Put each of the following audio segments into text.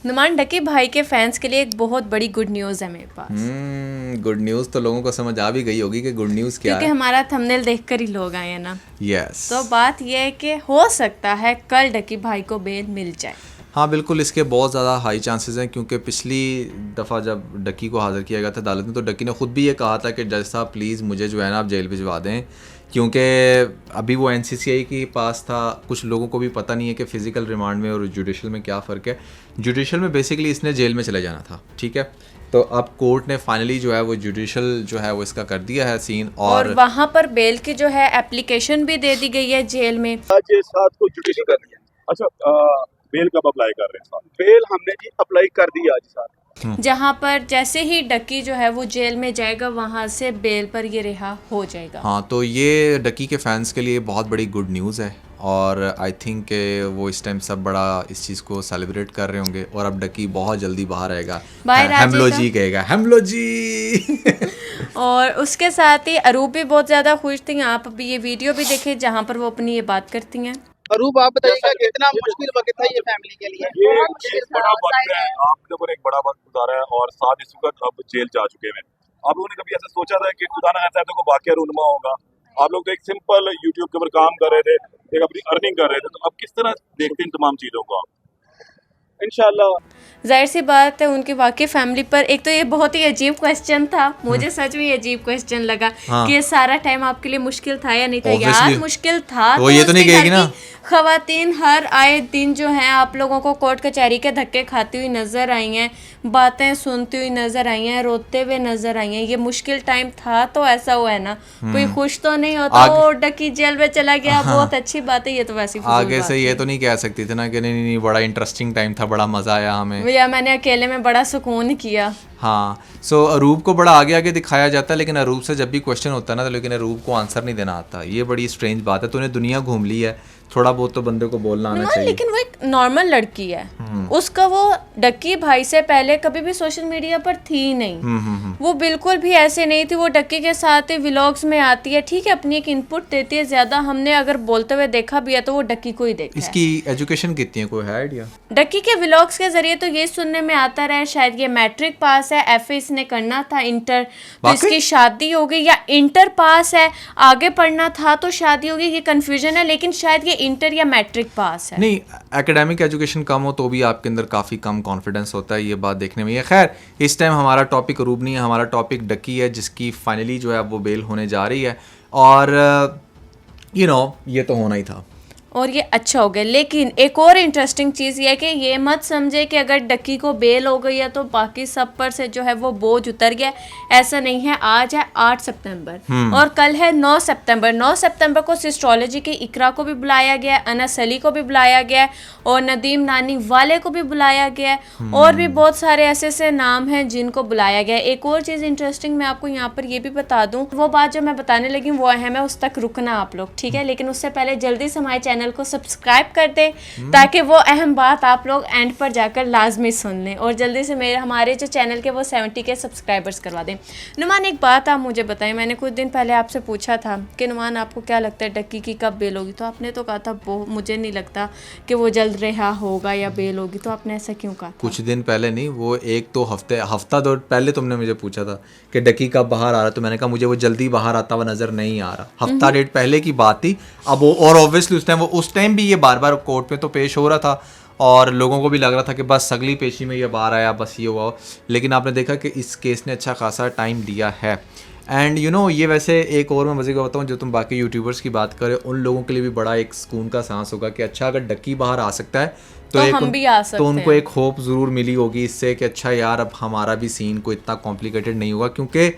Numan Ducky भाई के fans के लिए एक बहुत बड़ी गुड न्यूज़ है मेरे पास। गुड न्यूज़ तो लोगों को समझ आ भी गई होगी कि गुड न्यूज़ क्या है, क्योंकि हमारा थंबनेल देखकर ही लोग आए हैं ना। यस। तो बात यह है कि हो सकता है कल डक्की भाई को बेल मिल जाए। हाँ बिल्कुल, इसके बहुत ज़्यादा हाई चांसेस हैं, क्योंकि पिछली दफ़ा जब डक्की को हाज़िर किया गया था अदालत में तो डक्की ने ख़ुद भी ये कहा था कि जज साहब प्लीज़ मुझे जो है ना आप जेल भिजवा दें, क्योंकि अभी वो NCCI के पास था। कुछ लोगों को भी पता नहीं है कि फ़िज़िकल रिमांड में और जुडिशल में क्या फ़र्क है। जुडिशल में बेसिकली इसने जेल में चले जाना था, ठीक है। तो अब कोर्ट ने फाइनली जो है वो जुडिशल जो है वो इसका कर दिया है सीन, और वहाँ पर बेल की जो है एप्लीकेशन भी दे दी गई है जेल में। आज 7 को जुडिशल कर दिया। अच्छा, बेल कब अप्लाई कर रहे हैं? बेल हमने जी अप्लाई कर दी आज 7। जहाँ पर जैसे ही डक्की जो है वो जेल में जाएगा वहाँ से बेल पर ये रिहा हो जाएगा। हाँ, तो ये डक्की के फैंस के लिए बहुत बड़ी गुड न्यूज़ है और आई थिंक वो इस टाइम सब बड़ा इस चीज़ को सेलिब्रेट कर रहे होंगे और अब डक्की बहुत जल्दी बाहर आएगा, हेमलो जी कहेगा, हेमलो जी। और उसके साथ ही अरूप भी बहुत ज़्यादा खुश थी। आप अभी ये वीडियो भी देखें जहाँ पर वो अपनी ये बात करती हैं। अरूप, आप बताइएगा कितना मुश्किल वक्त था ये फैमिली के लिए? ये बड़ा वक्त है, आपने ऊपर एक बड़ा वक्त गुजारा है और 7 इस वक्त अब जेल जा चुके हैं। आप लोगों ने कभी ऐसा सोचा था कि खुदा ना खास्ता तो कोई वाकया रूनुमा होगा? आप लोग तो एक सिंपल यूट्यूब के ऊपर काम कर रहे थे, एक अपनी अर्निंग कर रहे थे, तो अब किस तरह देखते हैं तमाम चीज़ों को आप? इंशाल्लाह जाहिर सी बात है उनकी वाकई फैमिली पर। एक तो ये बहुत ही अजीब क्वेश्चन था, मुझे सच में ये अजीब क्वेश्चन लगा कि ये सारा टाइम आपके लिए मुश्किल था या नहीं था। यार मुश्किल था तो ये तो नहीं कहेगी ना। खवातीन हर आए दिन जो हैं आप लोगों को कोर्ट कचहरी के धक्के खाती हुई नजर आई हैं, बातें सुनती हुई नजर आई हैं, रोते हुए नजर आई हैं। ये मुश्किल टाइम था तो ऐसा हुआ है ना, कोई खुश तो नहीं होता वो डक्की जेल में चला गया। बहुत अच्छी बात है, ये तो वैसी आगे से ये तो नहीं कह सकती थी ना कि नहीं बड़ा इंटरेस्टिंग टाइम था, बड़ा मजा आया हमें, भैया मैंने अकेले में बड़ा सुकून किया। हाँ, सो अरूप को बड़ा आगे आगे दिखाया जाता है, लेकिन अरूप से जब भी क्वेश्चन होता है ना तो लेकिन अरूप को आंसर नहीं देना आता। ये बड़ी स्ट्रेंज बात है। तूने दुनिया घूम ली है, थोड़ा बहुत तो बंदे को बोलना आना चाहिए। लेकिन वो एक नॉर्मल लड़की है, उसका वो डक्की भाई से पहले कभी भी सोशल मीडिया पर थी नहीं। वो बिल्कुल भी ऐसे नहीं थी। वो डक्की के साथ व्लॉग्स में आती है, ठीक है, अपनी एक इनपुट देती है। ज्यादा हमने अगर बोलते हुए देखा भी है तो वो डक्की को ही देखा। इसकी एजुकेशन कितनी है, कोई है आइडिया? डक्की के व्लॉग्स के जरिए तो ये सुनने में आता रहा है शायद ये मैट्रिक पास है, FA इसने करना था, इंटर तो इसकी शादी हो गई, या इंटर पास है आगे पढ़ना था तो शादी हो गई, ये कंफ्यूजन है। लेकिन शायद ये इंटर या मैट्रिक पास है। नहीं, एकेडमिक एजुकेशन कम हो तो भी आपके अंदर काफ़ी कम कॉन्फिडेंस होता है, ये बात देखने में। ये खैर इस टाइम हमारा टॉपिक अरूप नहीं है, हमारा टॉपिक डक्की है जिसकी फाइनली जो है वो बेल होने जा रही है और ये तो होना ही था और ये अच्छा हो गया। लेकिन एक और इंटरेस्टिंग चीज़ ये है कि ये मत समझे कि अगर डक्की को बेल हो गई है तो बाकी सब पर से जो है वो बोझ उतर गया। ऐसा नहीं है। आज है 8 सितंबर और कल है 9 सितंबर। 9 सितंबर को सिस्ट्रोलॉजी के इकरा को भी बुलाया गया है, अनस अली को भी बुलाया गया है और नदीम नानी वाले को भी बुलाया गया है और भी बहुत सारे ऐसे ऐसे नाम हैं जिनको बुलाया गया है। एक और चीज़ इंटरेस्टिंग मैं आपको यहाँ पर ये भी बता दूँ, वो बात जो मैं बताने लगी वो अहम है, उस तक रुकना आप लोग, ठीक है। लेकिन उससे पहले जल्दी से हमारे चैनल को सब्सक्राइब कर दे ताकि वो अहम बात आप लोग एंड पर जाकर लाजमी सुन लें और जल्दी से हमारे जो चैनल के वो 70 के सब्सक्राइबर्स करवा दें। नुमान एक बात आप मुझे बताएं, मैंने कुछ दिन पहले आपसे पूछा था कि नुमान आपको क्या लगता है डक्की की कब बेल होगी, तो आपने तो कहा था मुझे नहीं लगता कि वो जल्द रिहा होगा या बेल होगी। तो आपने ऐसा क्यों कहा? कुछ दिन पहले नहीं, वो एक तो हफ्ता दो पहले तुमने मुझे पूछा था कि डक्की कब बाहर आ रहा, तो मैंने कहा मुझे वो जल्दी बाहर आता हुआ नजर नहीं आ रहा। हफ्ता डेढ़ पहले की बात थी। अब और ऑब्वियसली उस टाइम भी ये बार बार कोर्ट में तो पेश हो रहा था और लोगों को भी लग रहा था कि बस अगली पेशी में ये बाहर आया, बस ये हुआ। लेकिन आपने देखा कि इस केस ने अच्छा खासा टाइम दिया है। एंड ये वैसे एक और मैं मज़े का बताऊँ, जो तुम बाकी यूट्यूबर्स की बात करें उन लोगों के लिए भी बड़ा एक सुकून का सांस होगा कि अच्छा अगर डक्की बाहर आ सकता है तो हम भी आ सकते तो उनको एक होप ज़रूर मिली होगी इससे कि अच्छा यार अब हमारा भी सीन को इतना कॉम्प्लिकेटेड नहीं होगा। क्योंकि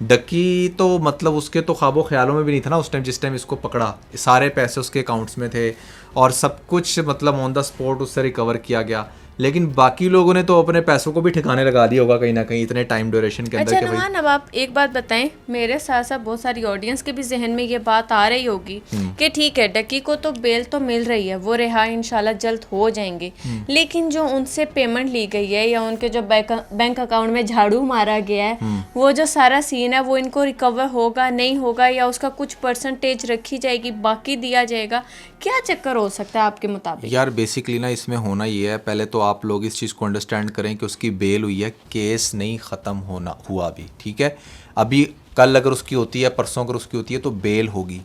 डक्की तो मतलब उसके तो ख्वाबों ख्यालों में भी नहीं था ना उस टाइम, जिस टाइम इसको पकड़ा सारे पैसे उसके अकाउंट्स में थे और सब कुछ मतलब ऑन द स्पॉट उससे रिकवर किया गया। लेकिन बाकी लोगों ने तो अपने पैसों को भी ठिकाने लगा दिया होगा कहीं ना कहीं इतने टाइम ड्यूरेशन के अंदर। अच्छा नुमान, अब आप एक बात बताएं, मेरे साथ साथ बहुत सारी ऑडियंस के भी जहन में ये बात आ रही होगी कि ठीक है डक्की को तो बेल तो मिल रही है, वो रिहा इंशाल्लाह जल्द हो जाएंगे, लेकिन जो उनसे पेमेंट ली गई है या उनके जो बैंक अकाउंट में झाड़ू मारा गया है वो जो सारा सीन है वो इनको रिकवर होगा नहीं होगा, या उसका कुछ परसेंटेज रखी जाएगी बाकी दिया जाएगा, क्या चक्कर हो सकता है आपके मुताबिक? यार बेसिकली ना इसमें होना ये है, पहले तो आप लोग इस चीज़ को अंडरस्टैंड करें कि उसकी बेल हुई है, केस नहीं ख़त्म होना हुआ अभी, ठीक है। अभी कल अगर उसकी होती है, परसों अगर उसकी होती है तो बेल होगी,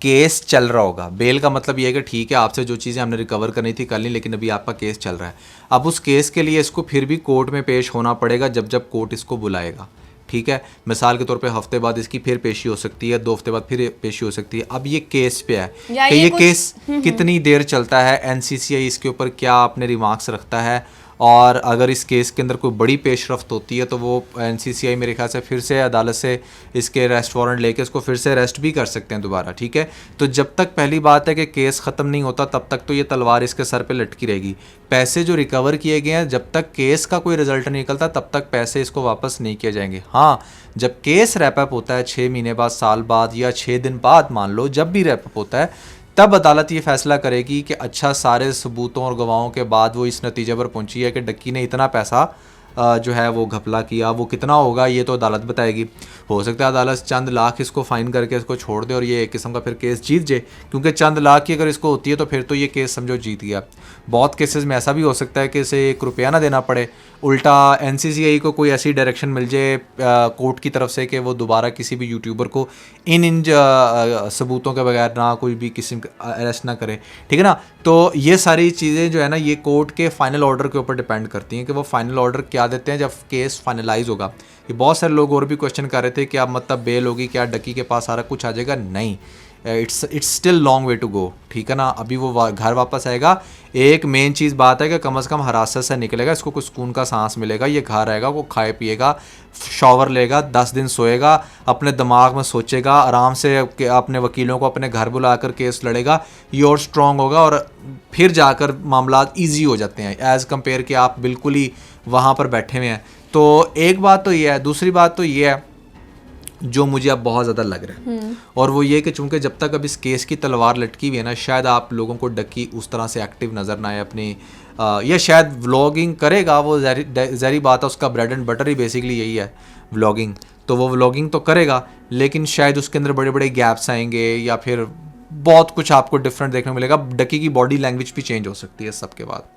केस चल रहा होगा। बेल का मतलब ये है कि ठीक है आपसे जो चीज़ें हमने रिकवर करनी थी कर ली, लेकिन अभी आपका केस चल रहा है। अब उस केस के लिए इसको फिर भी कोर्ट में पेश होना पड़ेगा जब जब कोर्ट इसको बुलाएगा, ठीक है। मिसाल के तौर पे हफ्ते बाद इसकी फिर पेशी हो सकती है, 2 हफ्ते बाद फिर पेशी हो सकती है। अब ये केस पे है या कि ये ये कुछ- केस कितनी देर चलता है, एनसीसीआई इसके ऊपर क्या अपने रिमार्क्स रखता है, और अगर इस केस के अंदर कोई बड़ी पेशरफ्त होती है तो वो एनसीसीआई मेरे ख्याल से फिर से अदालत से इसके अरेस्ट वारंट लेके इसको फिर से अरेस्ट भी कर सकते हैं दोबारा, ठीक है। तो जब तक पहली बात है कि केस ख़त्म नहीं होता तब तक तो ये तलवार इसके सर पे लटकी रहेगी। पैसे जो रिकवर किए गए हैं, जब तक केस का कोई रिजल्ट नहीं निकलता तब तक पैसे इसको वापस नहीं किए जाएंगे। हाँ, जब केस रैप अप होता है 6 महीने बाद, साल बाद या 6 दिन बाद, मान लो जब भी रैप अप होता है, तब अदालत ये फैसला करेगी कि अच्छा सारे सबूतों और गवाहों के बाद वो इस नतीजे पर पहुंची है कि डक्की ने इतना पैसा जो है वो घपला किया, वो कितना होगा ये तो अदालत बताएगी। हो सकता है अदालत चंद लाख इसको फ़ाइन करके इसको छोड़ दे और ये एक किस्म का फिर केस जीत जाए, क्योंकि चंद लाख की अगर इसको होती है तो फिर तो ये केस समझो जीत गया। बहुत केसेस में ऐसा भी हो सकता है कि इसे 1 रुपया ना देना पड़े, उल्टा एनसीसीआई को कोई ऐसी डायरेक्शन मिल जाए कोर्ट की तरफ से कि वो दोबारा किसी भी यूट्यूबर को इन सबूतों के बगैर ना कोई भी किसी अरेस्ट ना करे, ठीक है ना। तो ये सारी चीज़ें जो है ना ये कोर्ट के फाइनल ऑर्डर के ऊपर डिपेंड करती हैं कि वो फाइनल ऑर्डर क्या देते हैं जब केस फाइनलाइज होगा। ये बहुत सारे लोग और भी क्वेश्चन कर रहे थे कि अब मतलब बेल होगी, क्या डक्की के पास सारा कुछ आ जाएगा? नहीं, it's still long way to go, ठीक है ना। अभी वो घर वापस आएगा। एक मेन चीज़ बात है कि कम से कम हिरासत से निकलेगा, इसको कुछ सुकून का सांस मिलेगा, ये घर आएगा, वो खाए पिएगा, शॉवर लेगा, 10 दिन सोएगा, अपने दिमाग में सोचेगा, आराम से अपने वकीलों को अपने घर बुलाकर केस लड़ेगा, ये और स्ट्रॉन्ग होगा और फिर जाकर मामला ईजी हो जाते हैं एज़ कम्पेयर कि आप बिल्कुल ही वहाँ पर बैठे हुए हैं। तो एक बात तो ये है। दूसरी बात तो ये है जो मुझे अब बहुत ज़्यादा लग रहा है, और वो ये कि चूंकि जब तक अब इस केस की तलवार लटकी हुई है ना, शायद आप लोगों को डक्की उस तरह से एक्टिव नज़र ना आए अपनी, या शायद व्लॉगिंग करेगा, वो ज़ाहिर बात है, उसका bread and butter he basically यही है व्लॉगिंग, तो वो व्लॉगिंग तो करेगा, लेकिन शायद उसके अंदर बड़े बड़े गैप्स आएंगे या फिर बहुत कुछ आपको डिफरेंट देखने को मिलेगा। डक्की की बॉडी लैंग्वेज भी चेंज हो सकती है सबके बाद।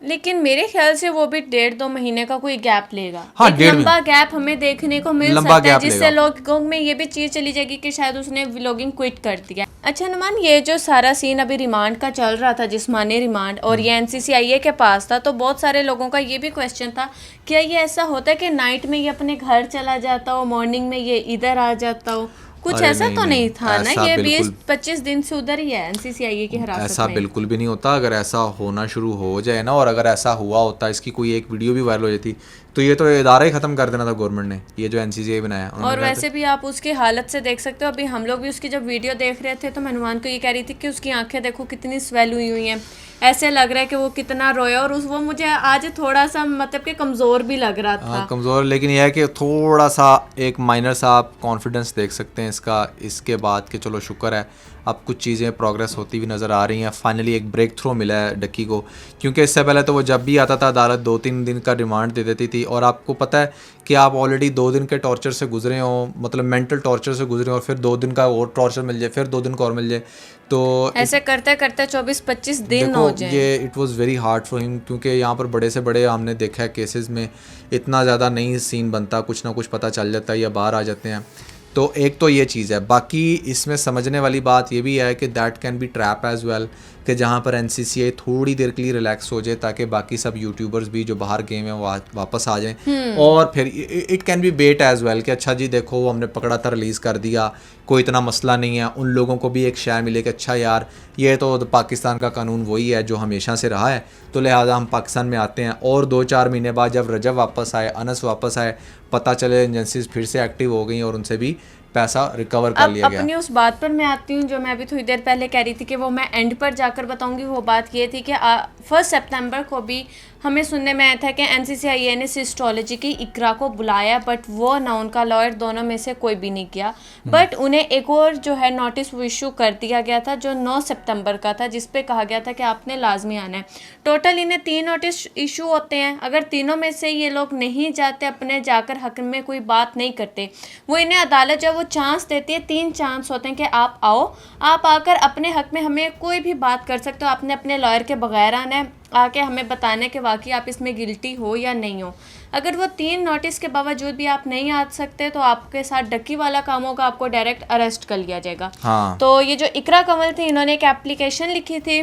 लेकिन मेरे ख्याल से वो भी 1.5-2 महीने का कोई गैप लेगा। हाँ, एक 1.5 लंबा गैप हमें देखने को मिल लंबा सकता है, गैप जिससे लेगा। लोगों में ये भी चीज़ चली जाएगी कि शायद उसने व्लॉगिंग क्विट कर दिया। अच्छा नुमान, ये जो सारा सीन अभी रिमांड का चल रहा था, जिस्मानी रिमांड, और ये एनसीसीआई के पास था, तो बहुत सारे लोगों का ये भी क्वेश्चन था, क्या ये ऐसा होता है कि नाइट में ये अपने घर चला जाता हो, मॉर्निंग में ये इधर आ जाता हो? कुछ अरे ऐसा नहीं, तो नहीं था ना? ऐसा ये बिल्कुल- 20-25 दिन से उधर ही है एनसीसीआई की हिरासत ऐसा में। बिल्कुल भी नहीं होता। अगर ऐसा होना शुरू हो जाए ना, और अगर ऐसा हुआ होता, इसकी कोई एक वीडियो भी वायरल हो जाती, तो ये तो इदारा ही ख़त्म कर देना था गवर्नमेंट ने, ये जो एनसीसीआई बनाया। और वैसे भी आप उसकी हालत से देख सकते हो, अभी हम लोग भी उसकी जब वीडियो देख रहे थे तो मैं नुमान को ये कह रही थी कि उसकी आंखें देखो कितनी स्वेल हुई हुई हैं, ऐसे लग रहा है कि वो कितना रोया, और वो मुझे आज थोड़ा सा मतलब कि कमज़ोर भी लग रहा था। कमज़ोर, लेकिन यह है कि थोड़ा सा एक माइनर सा आप कॉन्फिडेंस देख सकते हैं इसका, इसके बाद कि चलो शुक्र है अब कुछ चीज़ें प्रोग्रेस होती हुई नज़र आ रही हैं। फाइनली एक ब्रेक थ्रू मिला है डक्की को, क्योंकि इससे पहले तो वो जब भी आता था अदालत 2-3 दिन का रिमांड दे देती थी, और आपको पता है कि आप ऑलरेडी 2 दिन के टॉर्चर से गुजरे हो, मतलब मेंटल टॉर्चर से गुजरे हो, और फिर 2 दिन का और टॉर्चर मिल जाए, फिर 2 दिन का और मिल जाए, तो ऐसे करते करते 24-25 दिन हो जाए। ये it was very hard for him, क्योंकि यहाँ पर बड़े से बड़े हमने देखा है केसेस में इतना ज़्यादा नहीं सीन बनता, कुछ ना कुछ पता चल जाता है या बाहर आ जाते हैं। तो एक तो ये चीज़ है। बाकी इसमें समझने वाली बात ये भी है कि that can be trap as well, कि जहाँ पर एनसीसीआई थोड़ी देर के लिए रिलैक्स हो जाए ताकि बाकी सब यूट्यूबर्स भी जो बाहर गए हैं वापस आ जाएं, और फिर it can be bet as well कि अच्छा जी देखो वो हमने पकड़ा था, रिलीज़ कर दिया, कोई इतना मसला नहीं है। उन लोगों को भी एक शय मिले कि अच्छा यार ये तो पाकिस्तान का कानून वही है जो हमेशा से रहा है, तो लिहाजा हम पाकिस्तान में आते हैं। और 2-4 महीने बाद जब रजब वापस आए, अनस वापस आए, पता चले एजेंसीज फिर से एक्टिव हो गई और उनसे भी पैसा रिकवर कर लिया गया। अपनी उस बात पर मैं आती हूँ जो मैं अभी थोड़ी देर पहले कह रही थी कि वो मैं एंड पर जाकर बताऊंगी। वो बात ये थी कि 1 सितंबर को भी हमें सुनने में आया था कि NCCIA ने सिस्टोलॉजी की इकरा को बुलाया, बट वो ना उनका लॉयर, दोनों में से कोई भी नहीं किया। बट उन्हें एक और जो है नोटिस इशू कर दिया गया था जो 9 सितंबर का था, जिस पे कहा गया था कि आपने लाजमी आना है। टोटल इन्हें 3 नोटिस इशू होते हैं। अगर तीनों में से ये लोग नहीं जाते, अपने जाकर हक में कोई बात नहीं करते, वो इन्हें अदालत जो है वो चांस देती है। 3 चांस होते हैं कि आप आओ, आप आकर अपने हक में हमें कोई भी बात कर सकते हो। आपने अपने लॉयर के बगैर आना है, आके हमें बताना है कि वाकई आप इसमें गिल्टी हो या नहीं हो। अगर वो 3 नोटिस के बावजूद भी आप नहीं आ सकते तो आपके साथ डक्की वाला काम होगा, आपको डायरेक्ट अरेस्ट कर लिया जाएगा। हाँ। तो ये जो इकरा कंवल थी, इन्होंने एक एप्लीकेशन लिखी थी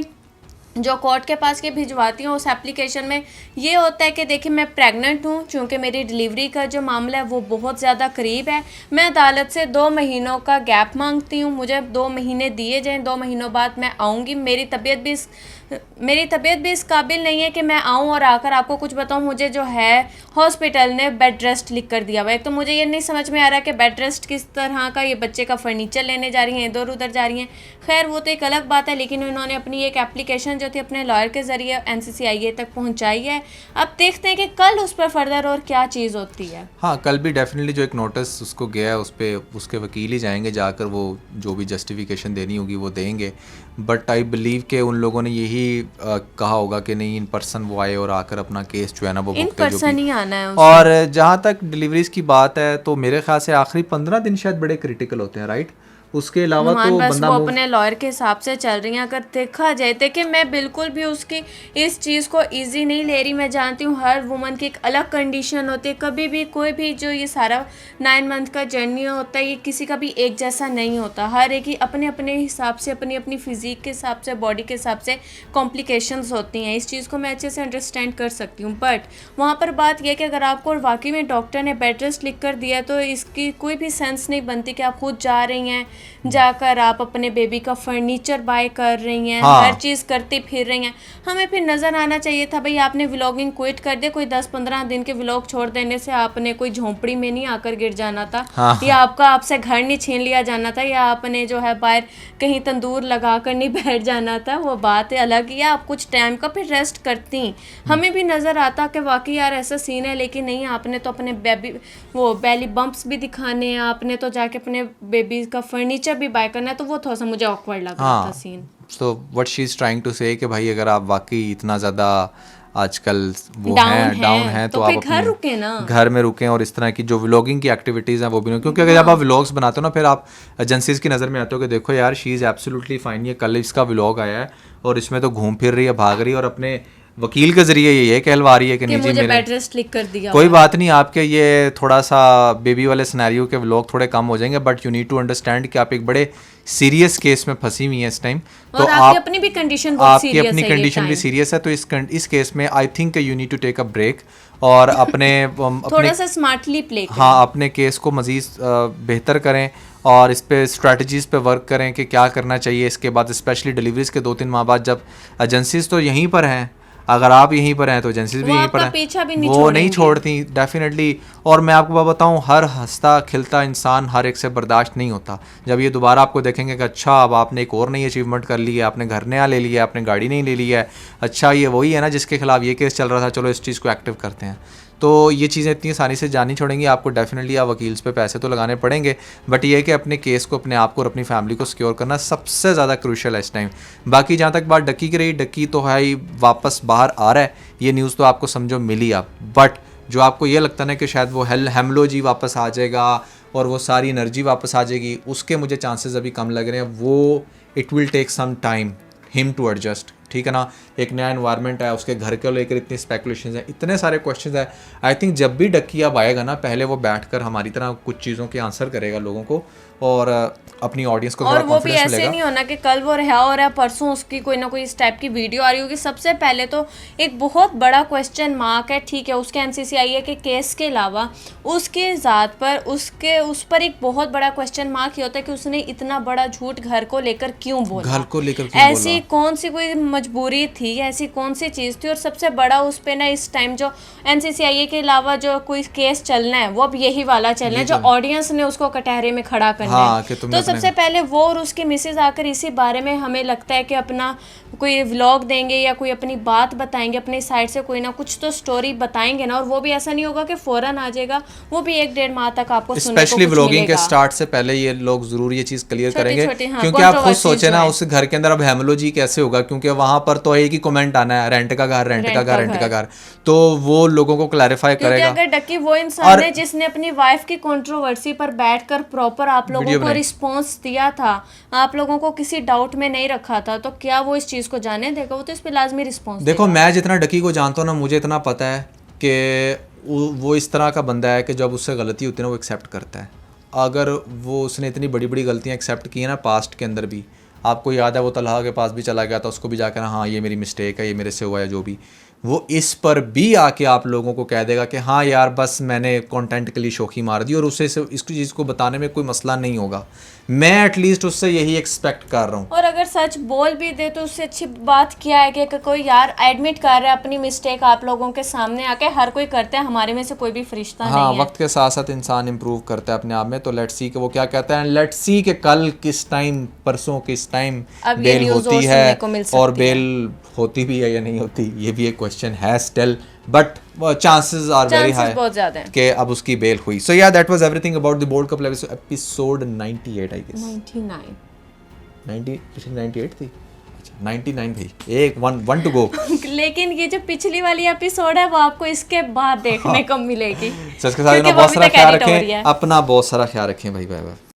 जो कोर्ट के पास के भिजवाती हूँ। उस एप्लीकेशन में ये होता है कि देखिए मैं प्रेग्नेंट हूँ, चूँकि मेरी डिलीवरी का जो मामला है वो बहुत ज़्यादा करीब है, मैं अदालत से 2 महीनों का गैप मांगती हूँ, मुझे 2 महीने दिए जाएँ, 2 महीनों बाद मैं आऊँगी। मेरी तबीयत भी इस काबिल नहीं है कि मैं आऊँ और आकर आपको कुछ बताऊँ। मुझे जो है हॉस्पिटल ने बेड रेस्ट लिख कर दिया हुआ है। तो मुझे ये नहीं समझ में आ रहा कि बेड रेस्ट किस तरह का, ये बच्चे का फर्नीचर लेने जा रही हैं, इधर उधर जा रही हैं। खैर वो तो एक अलग बात है, लेकिन उन्होंने अपनी एक एप्लीकेशन जो थी अपने लॉयर के ज़रिए NCCIA तक पहुँचाई है। अब देखते हैं कि कल उस पर फर्दर और क्या चीज़ होती है। हाँ, कल भी डेफिनेटली जो एक नोटिस उसको गया है उस पर उसके वकील ही जाएंगे, जाकर वो जो भी जस्टिफिकेशन देनी होगी वो देंगे। बट आई बिलीव कि उन लोगों ने यही कहा होगा कि नहीं, इन पर्सन वो आए और आकर अपना केस जो है ना वो इन भुगते, जो पर्सन भी। ही आना है। और जहाँ तक डिलीवरीज की बात है तो मेरे ख्याल से आखिरी 15 दिन शायद बड़े क्रिटिकल होते हैं, राइट? उसके अलावा तो बस बंदा वो अपने लॉयर के हिसाब से चल रही हैं। अगर देखा जाए तो कि मैं बिल्कुल भी उसकी इस चीज़ को इजी नहीं ले रही। मैं जानती हूँ हर वुमन की एक अलग कंडीशन होती है। कभी भी कोई भी जो ये सारा 9 मंथ का जर्नी होता है, ये किसी का भी एक जैसा नहीं होता। हर एक ही अपने अपने हिसाब से, अपनी अपनी फिजिक के हिसाब से, बॉडी के हिसाब से कॉम्प्लिकेशंस होती हैं। इस चीज़ को मैं अच्छे से अंडरस्टैंड कर सकती हूँ। बट वहाँ पर बात यह कि अगर आपको वाकई में डॉक्टर ने बेड रेस्ट लिख कर दिया तो इसकी कोई भी सेंस नहीं बनती कि आप खुद जा रही हैं, जाकर आप अपने बेबी का फर्नीचर बाय कर रही हैं। हाँ। हर चीज़ करती फिर रही हैं। हमें फिर नज़र आना चाहिए था भाई, आपने व्लॉगिंग क्विट कर दे। कोई 10-15 दिन के व्लॉग छोड़ देने से आपने कोई झोंपड़ी में नहीं आकर गिर जाना था। हाँ। या आपसे घर नहीं छीन लिया जाना था, या आपने जो है बाहर कहीं तंदूर लगा कर नहीं बैठ जाना था। वो बात अलग ही है। आप कुछ टाइम का फिर रेस्ट करती। हमें भी नज़र आता कि वाकई यार ऐसा सीन है, लेकिन नहीं, आपने तो अपने बेली बम्प्स भी दिखाने हैं, आपने तो जाके अपने बेबी का फर्नीचर भी बाय करना है। तो वो थोड़ा सा मुझे ऑकवर्ड लग रहा था सीन। तो what she is trying to say कि भाई अगर आप वाकई इतना ज़्यादा आजकल वो डाउन है तो आप घर रुके ना, घर में रुकें और इस तरह की जो व्लॉगिंग की एक्टिविटीज़ हैं वो भी नहीं। क्योंकि अगर जब आप व्लॉग्स बनाते हो ना, फिर आप एजेंसीज की नज़र में आते हो कि देखो यार शी इज़ एब्सोल्युटली फाइन, ये कल इसका व्लॉग आया है और इसमें तो घूम फिर रही है, भाग रही है और अपने वकील के जरिए ये कहलवा रही है कि नहीं जी मुझे मेरे बेड रेस्ट लिख कर दिया। कोई बात नहीं, आपके ये थोड़ा सा बेबी वाले सिनेरियो के व्लॉग थोड़े कम हो जाएंगे, but you need to understand कि आप एक बड़े सीरियस केस में फंसी हुई हैं इस टाइम। तो आपकी अपनी भी कंडीशन बहुत सीरियस है, आपकी अपनी कंडीशन भी सीरियस है। तो इस केस में I think you need to take a break और अपने थोड़ा सा स्मार्टली प्ले करें। हाँ, अपने केस को मज़ीद बेहतर करें और इस पे स्ट्रेटजीज़ पे वर्क करें कि क्या करना चाहिए इसके बाद, स्पेशली डिलीवरीज के 2-3 माह बाद, जब एजेंसीज तो यहीं पर हैं, अगर आप यहीं पर हैं तो एजेंसीज भी यहीं पर हैं, वो नहीं छोड़ती डेफिनेटली। और मैं आपको बताऊं, हर हंसता खिलता इंसान हर एक से बर्दाश्त नहीं होता। जब ये दोबारा आपको देखेंगे कि अच्छा अब आपने एक और नई अचीवमेंट कर ली है, आपने घर नया ले लिया है, आपने गाड़ी नहीं ले ली है, अच्छा ये वही है ना जिसके खिलाफ ये केस चल रहा था, चलो इस चीज़ को एक्टिव करते हैं। तो ये चीज़ें इतनी आसानी से जानी छोड़ेंगी। आपको डेफिनेटली आप वकील्स पे पैसे तो लगाने पड़ेंगे, बट ये है कि अपने केस को, अपने आप को और अपनी फैमिली को सिक्योर करना सबसे ज़्यादा क्रूशियल है इस टाइम। बाकी जहाँ तक बात डक्की की रही, डक्की तो है ही वापस बाहर आ रहा है, ये न्यूज़ तो आपको समझो मिली आप। बट जो आपको ये लगता ना कि शायद वो हेमलोजी वापस आ जाएगा और वो सारी एनर्जी वापस आ जाएगी, उसके मुझे चांसेस अभी कम लग रहे हैं। वो it will take some time him to adjust, ठीक है ना। एक नया एनवायरनमेंट है, उसके घर को लेकर इतनी स्पेकुलेशंस हैं, इतने सारे क्वेश्चंस हैं। आई थिंक जब भी डक्की अब आएगा ना, पहले वो बैठकर हमारी तरह कुछ चीज़ों के आंसर करेगा लोगों को और अपनी ऑडियंस को और वो भी ऐसे नहीं होना कि कल वो रहा हो रहा है, परसों उसकी कोई ना कोई इस टाइप की वीडियो आ रही होगी। सबसे पहले तो एक बहुत बड़ा क्वेश्चन मार्क है, ठीक है, उसके NCCIA के केस के अलावा उसके ज़ात पर उस पर एक बहुत बड़ा क्वेश्चन मार्क ये होता है कि उसने इतना बड़ा झूठ घर को लेकर क्यों बोला, घर को लेकर ऐसी कौन सी कोई मजबूरी थी थी, ऐसी कौन सी चीज़ थी? और सबसे बड़ा उस पे ना इस टाइम जो NCCIA के अलावा जो कोई केस चलना है वो अब यही वाला चलना है जो ऑडियंस ने उसको कटहरे में खड़ा करना हाँ, है। कि तुमने तो सबसे पहले वो और उसकी मिसेज आकर इसी बारे में हमें लगता है कि अपना कोई व्लॉग देंगे या कोई अपनी बात बताएंगे, अपनी साइड से कोई ना कुछ तो स्टोरी बताएंगे ना। और वो भी ऐसा नहीं होगा कि फौरन आ जाएगा, वो भी 1-1.5 माह तक आपको सुनने को स्पेशली कुछ व्लॉगिंग के मिलेगा। स्टार्ट से पहले ये लोग जरूर ये चीज क्लियर करेंगे, छोटी, हाँ, क्योंकि आप खुद controversies सोचे जो ना है। उस घर के अंदर अब हेमोलॉजी कैसे होगा, क्योंकि वहां पर तो एक ही कमेंट आना है, रेंट का घर, रेंट का घर, रेंट का घर, तो वो लोगों को क्लैरिफाई क्योंकि करेगा। अगर डक्की वो इंसान है जिसने अपनी वाइफ की कंट्रोवर्सी पर बैठकर प्रॉपर आप लोगों को रिस्पॉन्स दिया था, आप लोगों को किसी डाउट में नहीं रखा था, तो क्या वो इस चीज को जाने देगा? वो तो इस पे लाजमी रिस्पॉन्स देखो, मैं जितना डकी को जानता हूँ ना, मुझे इतना पता है कि वो इस तरह का बंदा है कि जब उससे गलती होती है ना वो एक्सेप्ट करता है। अगर वो उसने इतनी बड़ी बड़ी गलतियाँ एक्सेप्ट की हैं ना पास्ट के अंदर भी, आपको याद है वो तलहा के पास भी चला गया था, उसको भी जाकर हाँ ये मेरी मिस्टेक है, ये मेरे से हुआ है जो भी, वो इस पर भी आके आप लोगों को कह देगा कि हाँ यार बस मैंने कंटेंट के लिए शौकी मार दी, और उससे इस चीज़ को बताने में कोई मसला नहीं होगा। मैं एटलीस्ट उससे यही एक्सपेक्ट कर रहा हूँ। और अगर सच बोल भी दे तो उससे अच्छी बात क्या है कि कोई यार एडमिट कर रहा है अपनी मिस्टेक आप लोगों के सामने आके। हर कोई करते हैं, हमारे में से कोई भी फरिश्ता हाँ, नहीं है। वक्त के साथ साथ इंसान इम्प्रूव करता है अपने आप में। तो लेट्स सी कि वो क्या कहता है, लेट्स सी कि कल किस टाइम, परसों किस टाइम अब ये बेल न्यूज़ और होती सुनने है, को मिल और सकती है। बेल होती भी है या नहीं होती, ये भी एक क्वेश्चन है still, but chances are very high बहुत ज्यादा है कि अब उसकी बेल हुई। सो या that was everything about the bold cup episode 98 I guess 98 थी। अच्छा 99 थी, एक वन टू गो। लेकिन ये जो पिछली वाली एपिसोड है वो आपको इसके बाद देखने को मिलेगी। इसके साथ क्योंकि बहुत वो सारा अभी तक ख्याल edit हो रही रखें, है। अपना बहुत सारा ख्याल रखें भाई। Bye bye.